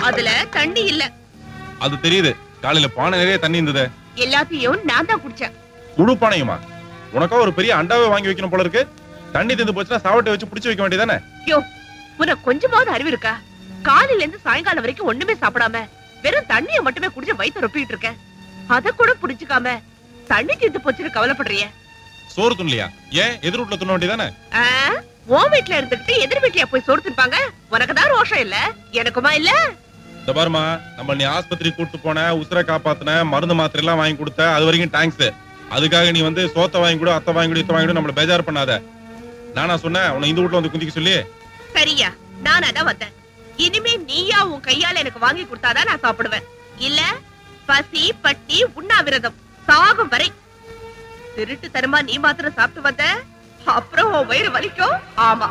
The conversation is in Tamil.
அதுல தண்ணி இல்ல. அது தெரியுது. காலையில பானை நிறைய தண்ணி இருந்தது. எல்லாத்தையும் நான் தான் குடிச்சேன். முழு பானையுமா? உனக்கா ஒரு பெரிய அண்டாவை வாங்கி வைக்கணும் போல இருக்கு. தண்ணி தந்து போச்சுன்னா சாவட்டை வச்சு புடிச்சு வைக்க வேண்டியதானே? யோ, உனக்கு கொஞ்சமாவது அறிவு இருக்கா? காலையில இருந்து சாயங்காலம் வரைக்கும் ஒண்ணுமே சாப்பிடாம வெறும் தண்ணிய மட்டுமே குடிச்சு வயிற்று ரொப்பிட்டு இருக்க. அத கூட புடிச்சுக்காம தண்ணி தீர்ந்து போச்சுன்னு கவலைப்படுறிய. சோறு துண்ணலையா? ஏன் எதிர் வீட்டுல துண்ண வேண்டியதானே? உன் வீட்டுல இருந்துட்டு எதிர் வீட்டுல போய் சோறு தின்பாங்க. உனக்கு தான் ரோஷம் இல்ல, எனக்குமா இல்ல? இந்த பாருமா, நம்ம நீ ஆஸ்பத்திரி கூட்டு போன, உசுரை காப்பாத்தின, மருந்து மாத்திரை எல்லாம் வாங்கி கொடுத்த, அது வரைக்கும் தேங்க்ஸ். அதுக்காக நீ வந்து சோத்த வாங்கி கொடு, அத்தை வாங்கி கொடு, இத்த வாங்கி கொடு நம்மள பேஜார் பண்ணாத. நானா சொன்னேன் உன்னை இந்த வீட்டுல வந்து குந்திக்க சொல்லி? சரியா, நான் அதான் வந்தேன். இனிமே நீயா உன் கையால எனக்கு வாங்கி கொடுத்தாதான் நான் சாப்பிடுவேன். இல்ல பசி பட்டி உண்ணாவிரதம் சாகும் வரை. திருட்டு தரமா நீ மாத்திரம் சாப்பிட்டு வந்த, அப்புறம் உன் வயிறு வலிக்கும். ஆமா.